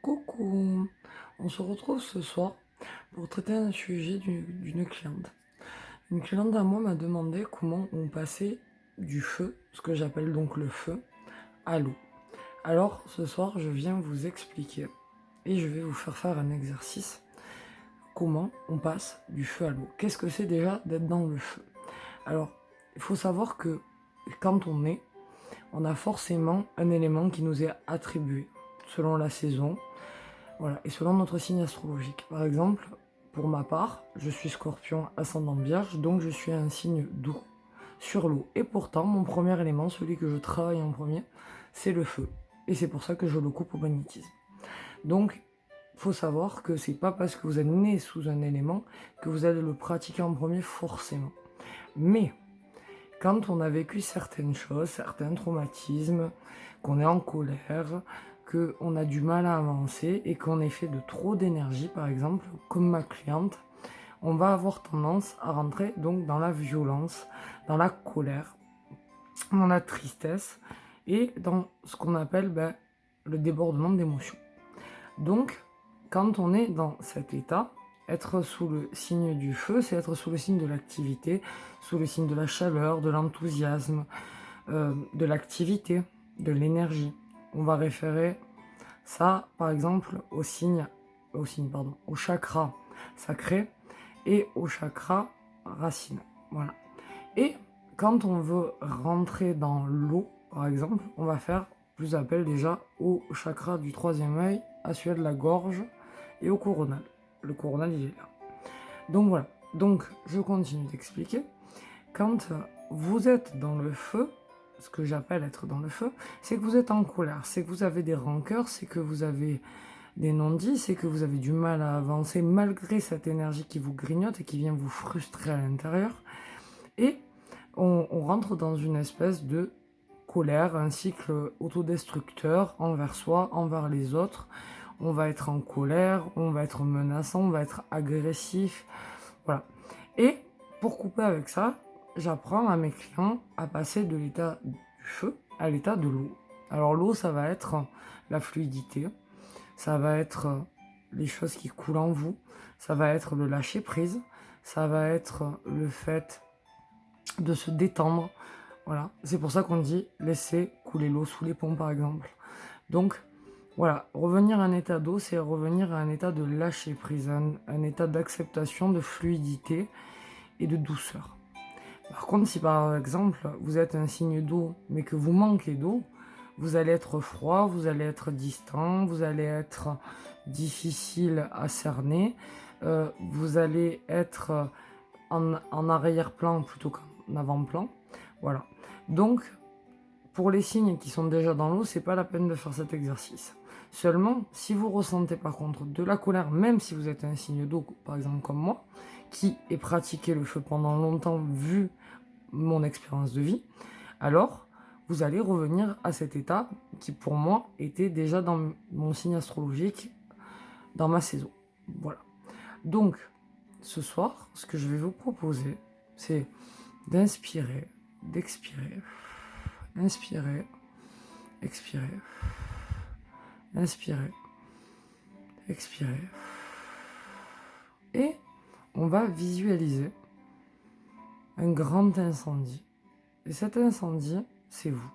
Coucou, on se retrouve ce soir pour traiter un sujet d'une cliente. Une cliente à moi m'a demandé comment on passait du feu, ce que j'appelle donc le feu, à l'eau. Alors ce soir, je viens vous expliquer et je vais vous faire un exercice. Comment on passe du feu à l'eau? Qu'est-ce que c'est déjà d'être dans le feu? Alors, il faut savoir que quand on a forcément un élément qui nous est attribué selon la saison. Voilà, et selon notre signe astrologique. Par exemple, pour ma part, je suis Scorpion ascendant Vierge, donc je suis un signe doux sur l'eau. Et pourtant, mon premier élément, celui que je travaille en premier, c'est le feu. Et c'est pour ça que je le coupe au magnétisme. Donc, il faut savoir que c'est pas parce que vous êtes né sous un élément que vous allez le pratiquer en premier forcément. Mais quand on a vécu certaines choses, certains traumatismes, qu'on est en colère, qu'on a du mal à avancer et qu'on est fait de trop d'énergie, par exemple, comme ma cliente, on va avoir tendance à rentrer donc dans la violence, dans la colère, dans la tristesse et dans ce qu'on appelle le débordement d'émotions. Donc, quand on est dans cet état, être sous le signe du feu, c'est être sous le signe de l'activité, sous le signe de la chaleur, de l'enthousiasme, de l'activité, de l'énergie. On va référer ça, par exemple, au chakra sacré et au chakra racine. Voilà. Et quand on veut rentrer dans l'eau, par exemple, on va faire plus appel déjà au chakra du troisième œil, à celui de la gorge et au coronal. Le coronal, il est là. Donc voilà. Donc, je continue d'expliquer. Quand vous êtes dans le feu, ce que j'appelle être dans le feu, c'est que vous êtes en colère, c'est que vous avez des rancœurs, c'est que vous avez des non-dits, c'est que vous avez du mal à avancer malgré cette énergie qui vous grignote et qui vient vous frustrer à l'intérieur. Et on rentre dans une espèce de colère, un cycle autodestructeur envers soi, envers les autres. On va être en colère, on va être menaçant, on va être agressif. Voilà. Et pour couper avec ça, j'apprends à mes clients à passer de l'état du feu à l'état de l'eau. Alors l'eau, ça va être la fluidité, ça va être les choses qui coulent en vous, ça va être le lâcher prise, ça va être le fait de se détendre. Voilà, c'est pour ça qu'on dit laisser couler l'eau sous les ponts par exemple. Donc voilà, revenir à un état d'eau, c'est revenir à un état de lâcher prise, un état d'acceptation, de fluidité et de douceur. Par contre, si par exemple vous êtes un signe d'eau mais que vous manquez d'eau, vous allez être froid, vous allez être distant, vous allez être difficile à cerner, vous allez être en arrière-plan plutôt qu'en avant-plan. Voilà. Donc, pour les signes qui sont déjà dans l'eau, c'est pas la peine de faire cet exercice. Seulement, si vous ressentez par contre de la colère, même si vous êtes un signe d'eau, par exemple comme moi, qui ai pratiqué le feu pendant longtemps vu mon expérience de vie, alors vous allez revenir à cet état qui pour moi était déjà dans mon signe astrologique, dans ma saison. Voilà. Donc, ce soir, ce que je vais vous proposer, c'est d'inspirer, d'expirer, inspirer, expirer, inspirer, expirer. Et on va visualiser un grand incendie. Et cet incendie, c'est vous.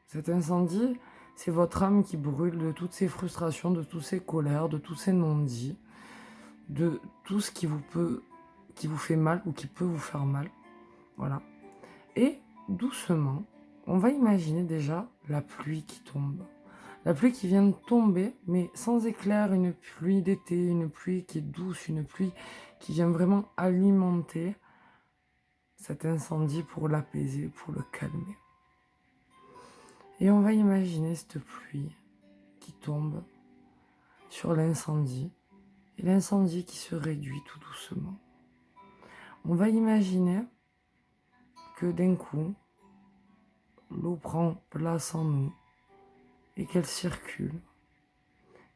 Cet incendie, c'est votre âme qui brûle de toutes ces frustrations, de toutes ces colères, de tous ces non-dits, de tout ce qui vous fait mal ou qui peut vous faire mal. Voilà. Et doucement, on va imaginer déjà la pluie qui tombe. La pluie qui vient de tomber, mais sans éclair, une pluie d'été, une pluie qui est douce, une pluie qui vient vraiment alimenter cet incendie pour l'apaiser, pour le calmer. Et on va imaginer cette pluie qui tombe sur l'incendie, et l'incendie qui se réduit tout doucement. On va imaginer que d'un coup, l'eau prend place en nous et qu'elle circule.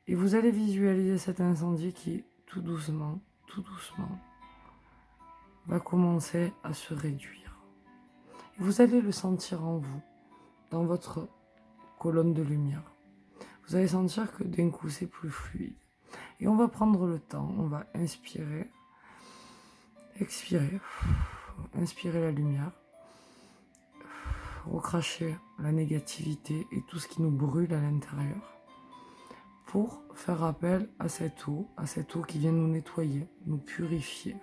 Et vous allez visualiser cet incendie qui, tout doucement, va commencer à se réduire. Et vous allez le sentir en vous, dans votre colonne de lumière. vous allez sentir que d'un coup c'est plus fluide. Et on va prendre le temps, on va inspirer, expirer, inspirer la lumière, recracher la négativité et tout ce qui nous brûle à l'intérieur pour faire appel à cette eau qui vient nous nettoyer, nous purifier,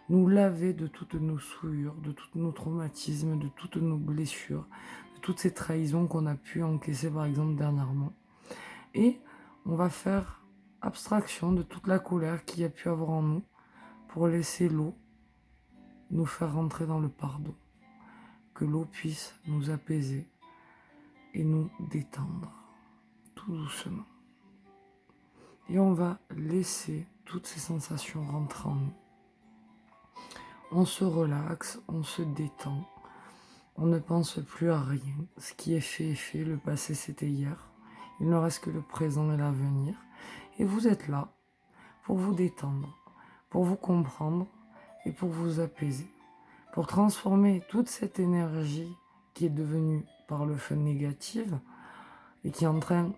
nous laver de toutes nos souillures, de tous nos traumatismes, de toutes nos blessures, de toutes ces trahisons qu'on a pu encaisser par exemple dernièrement. Et on va faire abstraction de toute la colère qu'il y a pu avoir en nous pour laisser l'eau nous faire rentrer dans le pardon. Que l'eau puisse nous apaiser et nous détendre tout doucement. Et on va laisser toutes ces sensations rentrer en nous. On se relaxe, on se détend, on ne pense plus à rien. Ce qui est fait, le passé c'était hier. Il ne reste que le présent et l'avenir. Et vous êtes là pour vous détendre, pour vous comprendre et pour vous apaiser. Pour transformer toute cette énergie qui est devenue par le feu négative et qui est en train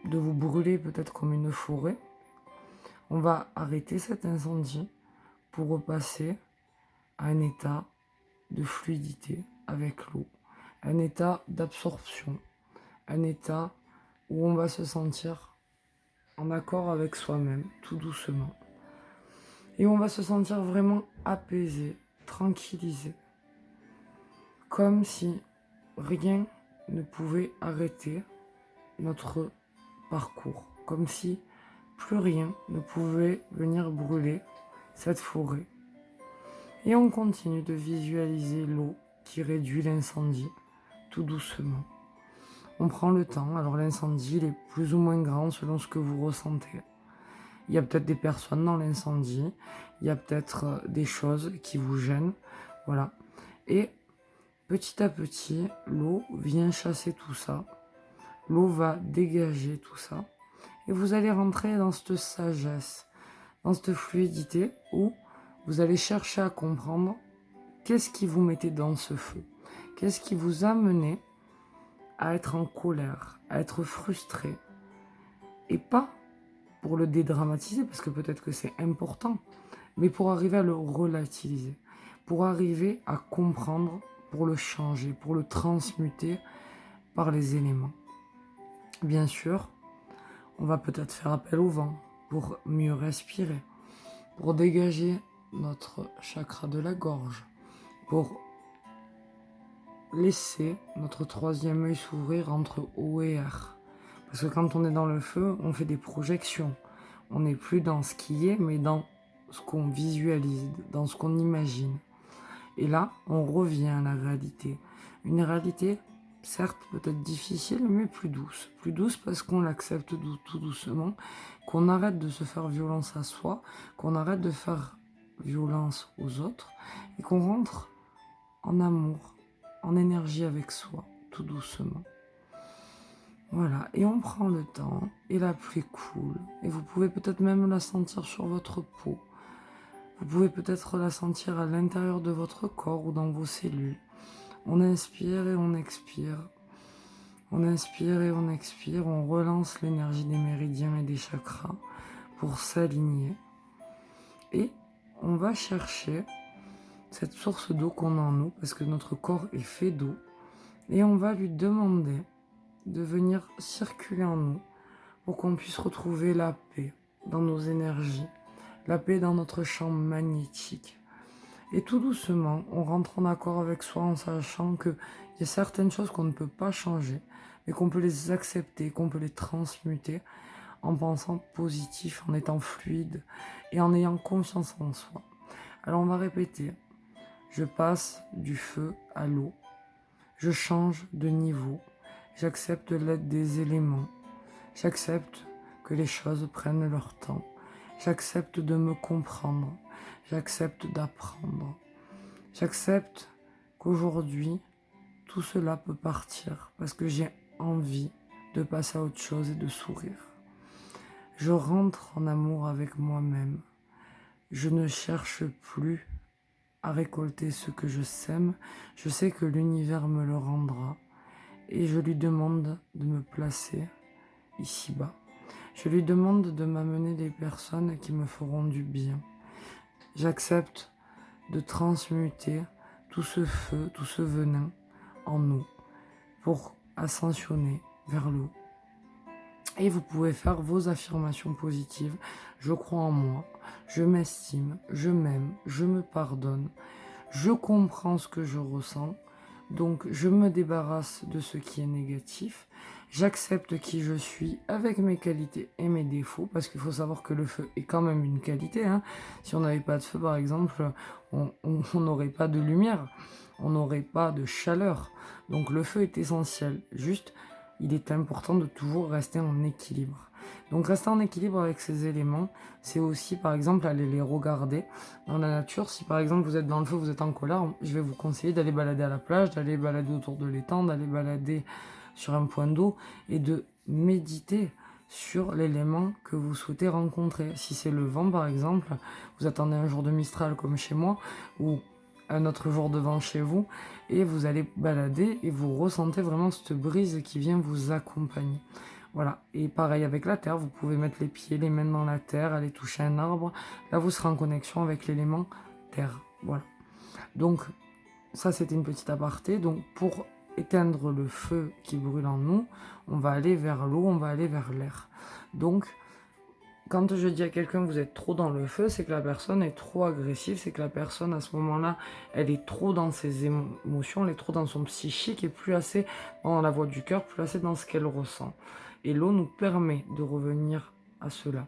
de vous brûler peut-être comme une forêt, on va arrêter cet incendie pour repasser à un état de fluidité avec l'eau, un état d'absorption, un état où on va se sentir en accord avec soi-même, tout doucement. Et on va se sentir vraiment apaisé, tranquillisé, comme si rien ne pouvait arrêter notre parcours, comme si plus rien ne pouvait venir brûler cette forêt. Et on continue de visualiser l'eau qui réduit l'incendie tout doucement. On prend le temps, alors l'incendie il est plus ou moins grand selon ce que vous ressentez. Il y a peut-être des personnes dans l'incendie, il y a peut-être des choses qui vous gênent, voilà. Et petit à petit, l'eau vient chasser tout ça, l'eau va dégager tout ça, et vous allez rentrer dans cette sagesse, dans cette fluidité où vous allez chercher à comprendre qu'est-ce qui vous mettait dans ce feu, qu'est-ce qui vous a mené à être en colère, à être frustré, et pas pour le dédramatiser, parce que peut-être que c'est important, mais pour arriver à le relativiser, pour arriver à comprendre, pour le changer, pour le transmuter par les éléments. Bien sûr, on va peut-être faire appel au vent pour mieux respirer, pour dégager notre chakra de la gorge, pour laisser notre troisième œil s'ouvrir entre eau et air. Parce que quand on est dans le feu, on fait des projections. On n'est plus dans ce qui est, mais dans ce qu'on visualise, dans ce qu'on imagine. Et là, on revient à la réalité. Une réalité, certes, peut-être difficile, mais plus douce. Plus douce parce qu'on l'accepte tout doucement, qu'on arrête de se faire violence à soi, qu'on arrête de faire violence aux autres, et qu'on rentre en amour, en énergie avec soi, tout doucement. Voilà, et on prend le temps, et la pluie coule, et vous pouvez peut-être même la sentir sur votre peau. Vous pouvez peut-être la sentir à l'intérieur de votre corps ou dans vos cellules. On inspire et on expire. On inspire et on expire, on relance l'énergie des méridiens et des chakras pour s'aligner. Et on va chercher cette source d'eau qu'on a en nous, parce que notre corps est fait d'eau, et on va lui demander de venir circuler en nous pour qu'on puisse retrouver la paix dans nos énergies, la paix dans notre champ magnétique. Et tout doucement, on rentre en accord avec soi en sachant qu'il y a certaines choses qu'on ne peut pas changer, mais qu'on peut les accepter, qu'on peut les transmuter en pensant positif, en étant fluide et en ayant confiance en soi. Alors on va répéter, je passe du feu à l'eau, je change de niveau, j'accepte l'aide des éléments, j'accepte que les choses prennent leur temps, j'accepte de me comprendre, j'accepte d'apprendre, j'accepte qu'aujourd'hui, tout cela peut partir parce que j'ai envie de passer à autre chose et de sourire. Je rentre en amour avec moi-même. Je ne cherche plus à récolter ce que je sème. Je sais que l'univers me le rendra et je lui demande de me placer ici-bas. Je lui demande de m'amener des personnes qui me feront du bien. J'accepte de transmuter tout ce feu, tout ce venin en nous pour ascensionner vers le haut. Et vous pouvez faire vos affirmations positives. Je crois en moi, je m'estime, je m'aime, je me pardonne, je comprends ce que je ressens, donc je me débarrasse de ce qui est négatif. J'accepte qui je suis avec mes qualités et mes défauts, parce qu'il faut savoir que le feu est quand même une qualité. Si on n'avait pas de feu, par exemple, on n'aurait pas de lumière, on n'aurait pas de chaleur. Donc le feu est essentiel. Juste, il est important de toujours rester en équilibre. Donc rester en équilibre avec ces éléments, c'est aussi par exemple aller les regarder dans la nature. Si par exemple vous êtes dans le feu, vous êtes en colère, je vais vous conseiller d'aller balader à la plage, d'aller balader autour de l'étang, d'aller balader sur un point d'eau et de méditer sur l'élément que vous souhaitez rencontrer. Si c'est le vent par exemple, vous attendez un jour de Mistral comme chez moi, ou un autre jour de vent chez vous, et vous allez balader et vous ressentez vraiment cette brise qui vient vous accompagner. Voilà, et pareil avec la terre, vous pouvez mettre les pieds, les mains dans la terre, aller toucher un arbre, là vous serez en connexion avec l'élément terre. Voilà. Donc ça c'était une petite aparté. Donc pour éteindre le feu qui brûle en nous, on va aller vers l'eau, on va aller vers l'air. Donc quand je dis à quelqu'un que vous êtes trop dans le feu, c'est que la personne est trop agressive, c'est que la personne à ce moment-là, elle est trop dans ses émotions, elle est trop dans son psychique et plus assez dans la voix du cœur, plus assez dans ce qu'elle ressent. Et l'eau nous permet de revenir à cela.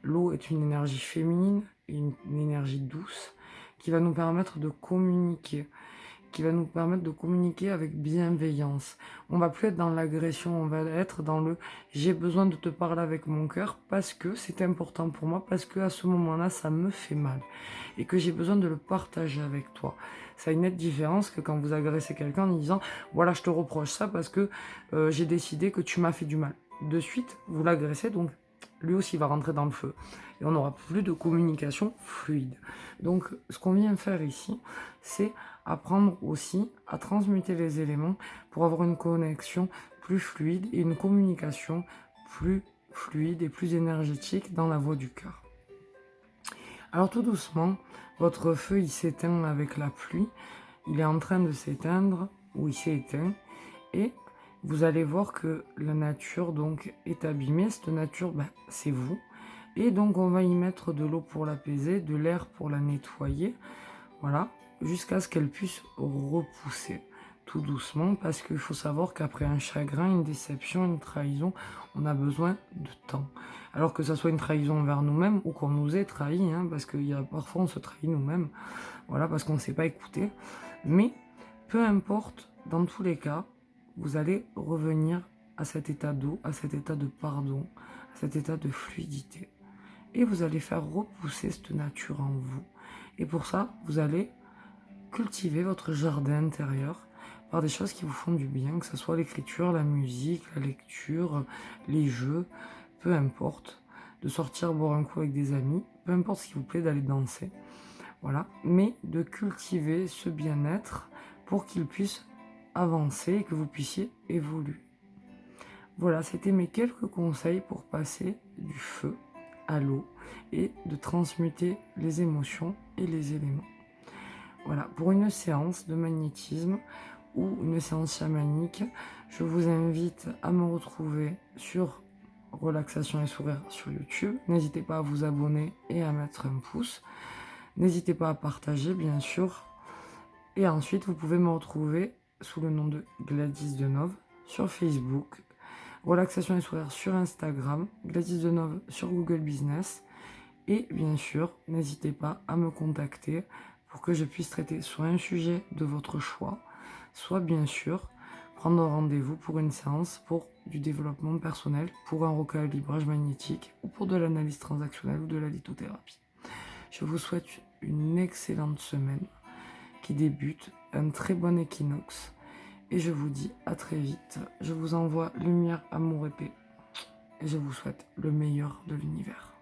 L'eau est une énergie féminine, une énergie douce qui va nous permettre de communiquer, avec bienveillance. On va plus être dans l'agression, on va être dans le j'ai besoin de te parler avec mon cœur parce que c'est important pour moi, parce que à ce moment-là ça me fait mal et que j'ai besoin de le partager avec toi. Ça a une nette différence que quand vous agressez quelqu'un en disant voilà je te reproche ça parce que j'ai décidé que tu m'as fait du mal. De suite vous l'agressez, donc lui aussi va rentrer dans le feu et on n'aura plus de communication fluide. Donc ce qu'on vient faire ici, c'est apprendre aussi à transmuter les éléments pour avoir une connexion plus fluide et une communication plus fluide et plus énergétique dans la voie du cœur. Alors tout doucement, votre feu il s'éteint avec la pluie, il est en train de s'éteindre ou il s'est éteint et vous allez voir que la nature donc est abîmée. Cette nature, c'est vous. Et donc on va y mettre de l'eau pour l'apaiser, de l'air pour la nettoyer. Voilà, jusqu'à ce qu'elle puisse repousser tout doucement, parce qu'il faut savoir qu'après un chagrin, une déception, une trahison, on a besoin de temps. Alors que ça soit une trahison envers nous-mêmes ou qu'on nous ait trahi, parce qu'il y a parfois on se trahit nous-mêmes, voilà, parce qu'on ne s'est pas écouté. Mais peu importe, dans tous les cas, vous allez revenir à cet état d'eau, à cet état de pardon, à cet état de fluidité. Et vous allez faire repousser cette nature en vous. Et pour ça, vous allez cultiver votre jardin intérieur par des choses qui vous font du bien, que ce soit l'écriture, la musique, la lecture, les jeux, peu importe. De sortir boire un coup avec des amis, peu importe ce qui vous plaît, d'aller danser. Voilà, mais de cultiver ce bien-être pour qu'il puisse avancer et que vous puissiez évoluer. Voilà, c'était mes quelques conseils pour passer du feu à l'eau et de transmuter les émotions et les éléments. Voilà, pour une séance de magnétisme ou une séance chamanique, je vous invite à me retrouver sur Relaxation et Sourire sur YouTube. N'hésitez pas à vous abonner et à mettre un pouce. N'hésitez pas à partager, bien sûr. Et ensuite, vous pouvez me retrouver sous le nom de Gladys Denove sur Facebook, Relaxation et Sourire sur Instagram, Gladys Denove sur Google Business. Et bien sûr, n'hésitez pas à me contacter pour que je puisse traiter soit un sujet de votre choix, soit bien sûr prendre rendez-vous pour une séance pour du développement personnel, pour un recalibrage magnétique ou pour de l'analyse transactionnelle ou de la lithothérapie. Je vous souhaite une excellente semaine qui débute, un très bon équinoxe et je vous dis à très vite. Je vous envoie lumière, amour et paix et je vous souhaite le meilleur de l'univers.